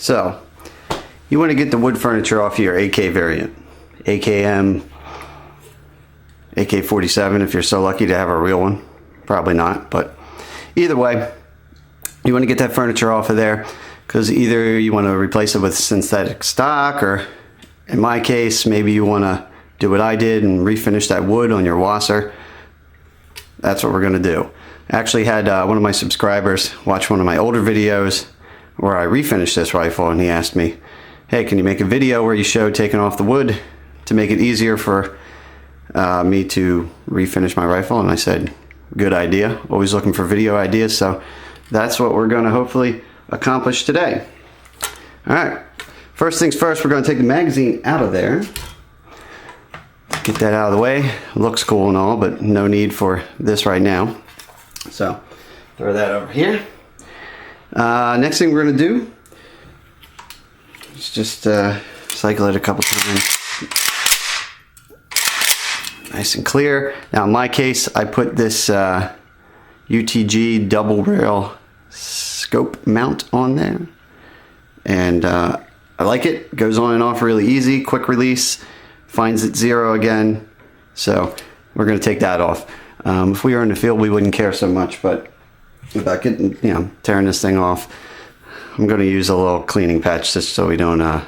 So, you want to get the wood furniture off of your AK variant. AKM, AK-47 if you're so lucky to have a real one. Probably not, but either way, you want to get that furniture off of there because either you want to replace it with synthetic stock, or in my case, maybe you want to do what I did and refinish that wood on your WASR. That's what we're going to do. I actually had one of my subscribers watch one of my older videos where I refinished this rifle, and he asked me, hey, can you make a video where you show taking off the wood to make it easier for me to refinish my rifle? And I said, good idea. Always looking for video ideas, so that's what we're going to hopefully accomplish today. Alright, first things first, we're going to take the magazine out of there. Get that out of the way. Looks cool and all, but no need for this right now. So, throw that over here. Next thing we're going to do is just cycle it a couple times. Nice and clear. Now in my case, I put this UTG double rail scope mount on there. And I like it. Goes on and off really easy, quick release. Finds it zero again. So we're going to take that off. If we were in the field, we wouldn't care so much, but about getting, tearing this thing off, I'm going to use a little cleaning patch just so we don't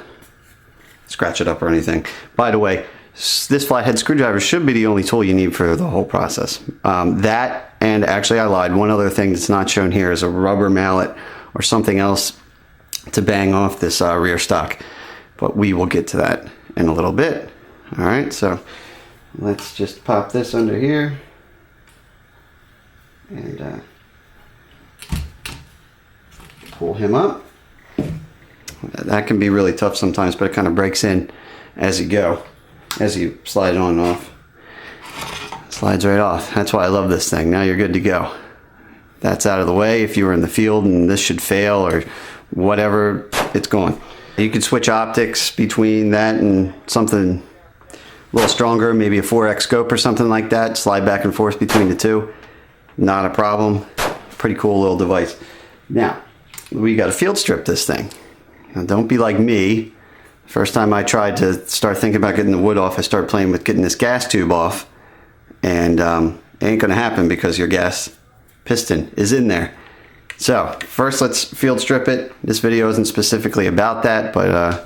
scratch it up or anything. By the way, this flathead screwdriver should be the only tool you need for the whole process. That, and actually I lied, one other thing that's not shown here is a rubber mallet or something else to bang off this rear stock. But we will get to that in a little bit. Alright, so let's just pop this under here. And pull him up. That can be really tough sometimes, but it kind of breaks in as you go. As you slide it on and off. Slides right off. That's why I love this thing. Now you're good to go. That's out of the way. If you were in the field and this should fail or whatever, it's gone. You can switch optics between that and something a little stronger, maybe a 4X scope or something like that. Slide back and forth between the two. Not a problem. Pretty cool little device. Now, we got to field strip this thing. Now, don't be like me. First time I tried to start thinking about getting the wood off, I started playing with getting this gas tube off. And it ain't going to happen because your gas piston is in there. So, first let's field strip it. This video isn't specifically about that, but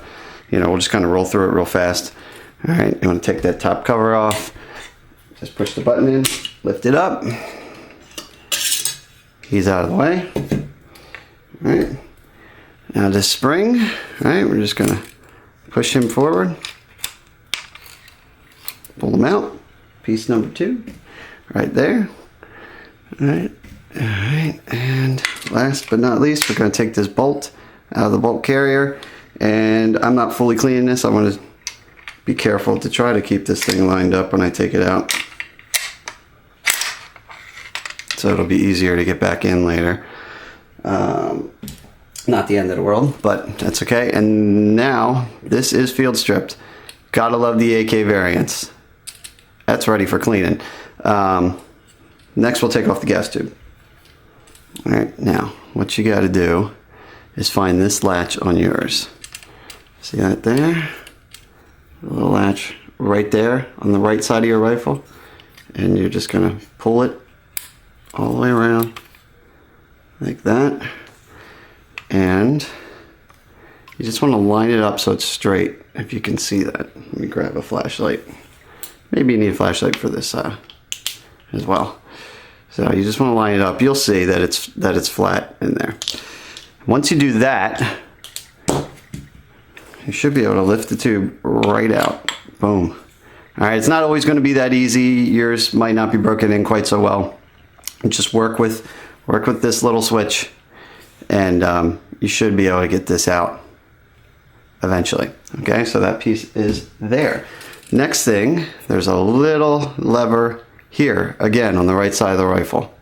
we'll just kind of roll through it real fast. Alright, you want to take that top cover off. Just push the button in, lift it up. He's out of the way. Alright. Now this spring, alright, we're just going to push him forward, pull him out, piece number 2, right there. Alright, and last but not least, we're going to take this bolt out of the bolt carrier, and I'm not fully cleaning this. I want to be careful to try to keep this thing lined up when I take it out, so it'll be easier to get back in later. Not the end of the world, but that's okay. And now, this is field stripped. Gotta love the AK variants. That's ready for cleaning. Next, we'll take off the gas tube. Alright, now, what you gotta do is find this latch on yours. See that there? A little latch right there on the right side of your rifle. And you're just gonna pull it all the way around like that. And you just want to line it up so it's straight, if you can see that. Let me grab a flashlight. Maybe you need a flashlight for this as well. So you just want to line it up. You'll see that it's flat in there. Once you do that, you should be able to lift the tube right out. Boom. Alright, it's not always going to be that easy. Yours might not be broken in quite so well. Just work with this little switch, and you should be able to get this out eventually. Okay, so that piece is there. Next thing, there's a little lever here, again, on the right side of the rifle.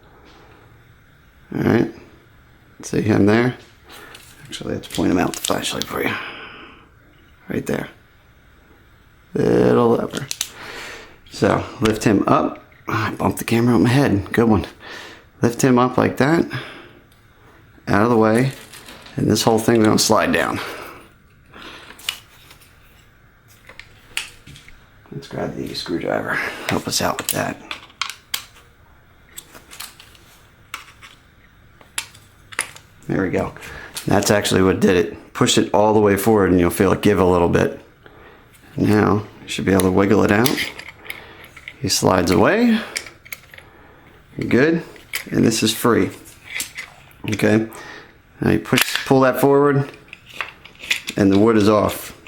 Alright, see him there? Actually, let's point him out with the flashlight for you. Right there. Little lever. So, lift him up. I bumped the camera on my head. Good one. Lift him up like that. Out of the way. And this whole thing's gonna slide down. Let's grab the screwdriver, help us out with that. There we go. That's actually what did it. Push it all the way forward and you'll feel it give a little bit. Now, you should be able to wiggle it out. He slides away. You're good. And this is free. Okay. Now you pull that forward and the wood is off.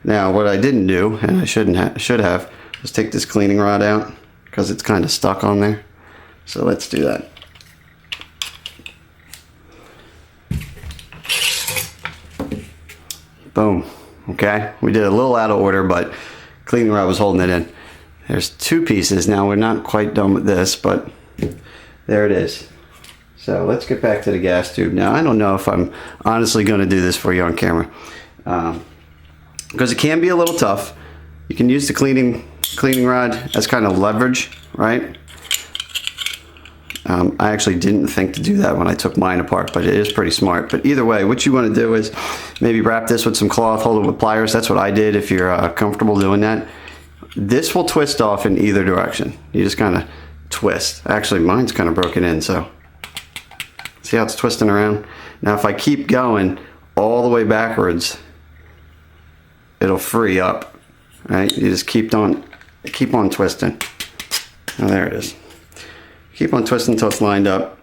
Now what I didn't do, and I should have, is take this cleaning rod out because it's kind of stuck on there. So let's do that. Boom. Okay, we did a little out of order, but cleaning rod was holding it in. There's two pieces. Now we're not quite done with this, but there it is. So let's get back to the gas tube. Now I don't know if I'm honestly going to do this for you on camera, because it can be a little tough. You can use the cleaning rod as kind of leverage, right? I actually didn't think to do that when I took mine apart, but it is pretty smart. But either way, what you want to do is maybe wrap this with some cloth, hold it with pliers. That's what I did if you're comfortable doing that. This will twist off in either direction. You just kind of twist. Actually, mine's kind of broken in, so see how it's twisting around? Now if I keep going all the way backwards, it'll free up, right? You just keep on twisting. Oh, there it is. Keep on twisting until it's lined up.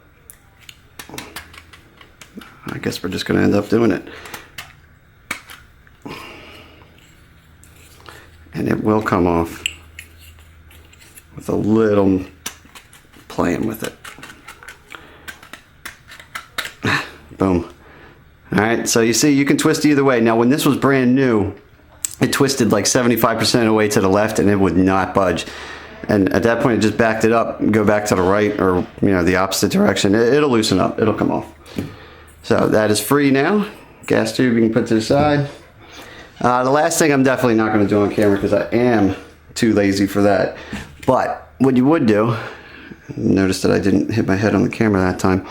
I guess we're just going to end up doing it. And it will come off with a little playing with it. Boom. Alright, so you see you can twist either way. Now when this was brand new, it twisted like 75% of the way to the left and it would not budge. And at that point it just backed it up and go back to the right, or the opposite direction. It'll loosen up, it'll come off. So that is free now. Gas tube you can put to the side. The last thing I'm definitely not going to do on camera because I am too lazy for that. But what you would do, notice that I didn't hit my head on the camera that time.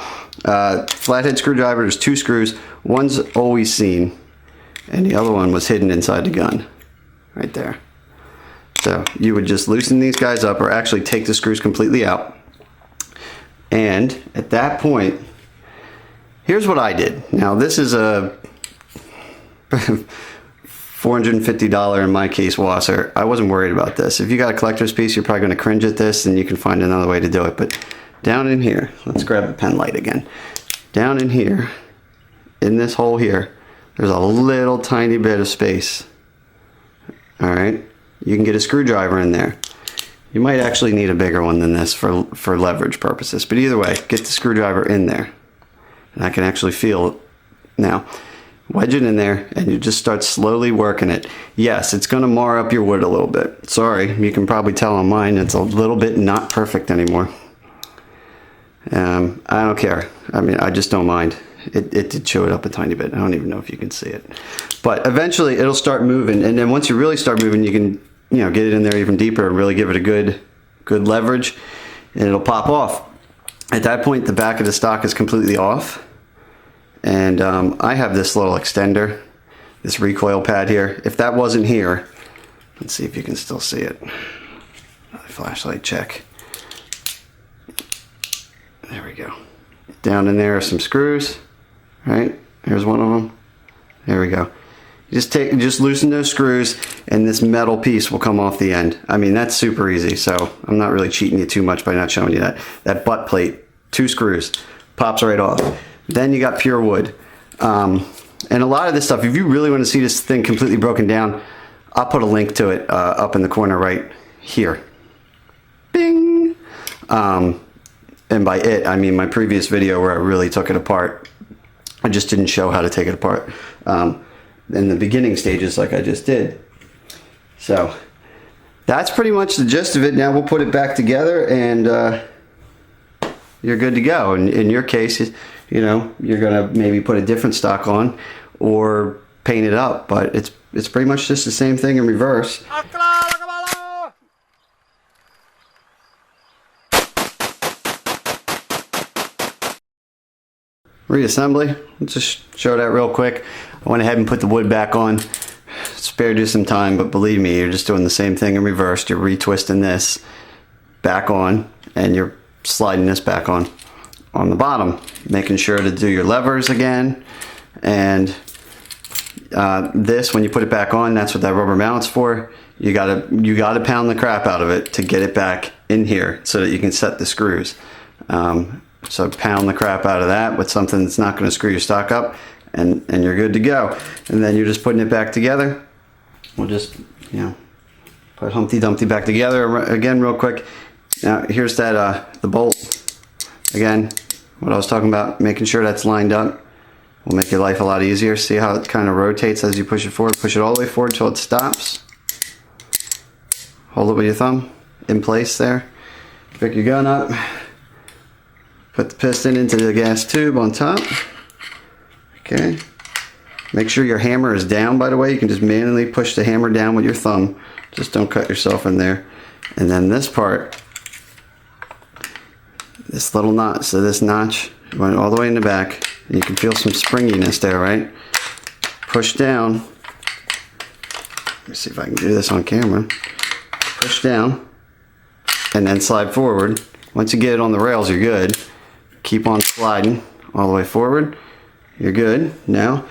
Flathead screwdriver, there's two screws. One's always seen and the other one was hidden inside the gun. Right there. So you would just loosen these guys up, or actually take the screws completely out. And at that point, here's what I did. Now this is a $450 in my case WASR. I wasn't worried about this. If you got a collector's piece, you're probably going to cringe at this, and you can find another way to do it. But down in here, let's grab the pen light again. Down in here, in this hole here, there's a little tiny bit of space. All right, you can get a screwdriver in there. You might actually need a bigger one than this for leverage purposes. But either way, get the screwdriver in there. And I can actually feel it now. Wedge it in there and you just start slowly working it. Yes, it's going to mar up your wood a little bit. Sorry, you can probably tell on mine it's a little bit not perfect anymore. I don't care. I mean, I just don't mind. It did chew it up a tiny bit. I don't even know if you can see it. But eventually it'll start moving, and then once you really start moving, you can get it in there even deeper and really give it a good leverage, and it'll pop off. At that point, the back of the stock is completely off. And I have this little extender, this recoil pad here. If that wasn't here, let's see if you can still see it. Flashlight check. There we go. Down in there are some screws, right? Here's one of them. There we go. Just loosen those screws and this metal piece will come off the end. I mean, that's super easy, so I'm not really cheating you too much by not showing you that. That butt plate, 2 screws, pops right off. Then you got pure wood. And a lot of this stuff, if you really want to see this thing completely broken down, I'll put a link to it up in the corner right here. Bing! And by it, I mean my previous video where I really took it apart. I just didn't show how to take it apart in the beginning stages like I just did. So that's pretty much the gist of it. Now we'll put it back together and you're good to go. And in your case, you're gonna maybe put a different stock on or paint it up, but it's pretty much just the same thing in reverse. reassembly. Let's just show that real quick. I went ahead and put the wood back on. Spared you some time, but believe me, you're just doing the same thing in reverse. You're retwisting this back on, and you're sliding this back on the bottom, making sure to do your levers again. And this, when you put it back on, that's what that rubber mount's for. You gotta pound the crap out of it to get it back in here so that you can set the screws. So pound the crap out of that with something that's not going to screw your stock up, and you're good to go. And then you're just putting it back together. We'll just, put Humpty Dumpty back together again real quick. Now here's that the bolt. Again, what I was talking about, making sure that's lined up will make your life a lot easier. See how it kind of rotates as you push it forward. Push it all the way forward till it stops. Hold it with your thumb in place there. Pick your gun up. Put the piston into the gas tube on top. Okay. Make sure your hammer is down, by the way. You can just manually push the hammer down with your thumb. Just don't cut yourself in there. And then this part, this little knot, so this notch went all the way in the back. And you can feel some springiness there, right? Push down. Let me see if I can do this on camera. Push down and then slide forward. Once you get it on the rails, you're good. Keep on sliding all the way forward. You're good. Now,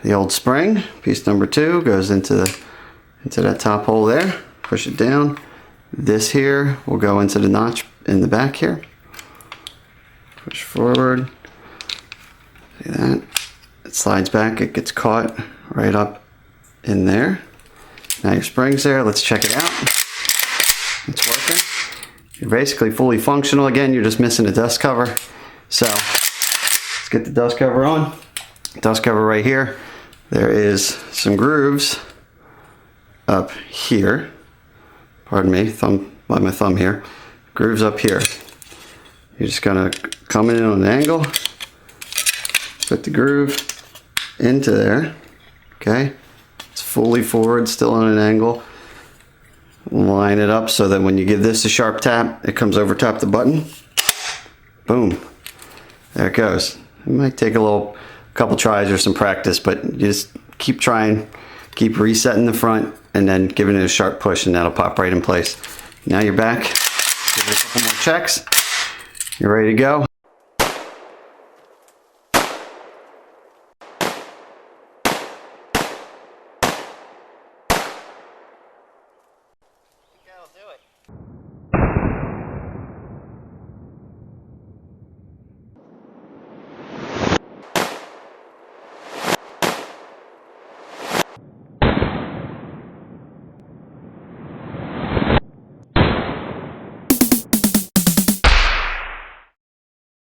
the old spring, piece number 2, goes into that top hole there. Push it down. This here will go into the notch in the back here. Push forward. See that? It slides back. It gets caught right up in there. Now your spring's there. Let's check it out. It's working. You're basically fully functional. Again, you're just missing a dust cover. So let's get the dust cover on. Dust cover right here. There is some grooves up here. Pardon me, by my thumb here. Grooves up here. You're just gonna come in on an angle. Put the groove into there. Okay. It's fully forward, still on an angle. Line it up so that when you give this a sharp tap, it comes over top the button. Boom. There it goes. It might take a couple tries or some practice, but you just keep trying, keep resetting the front, and then giving it a sharp push, and that'll pop right in place. Now you're back. Give it a couple more checks. You're ready to go. Do it.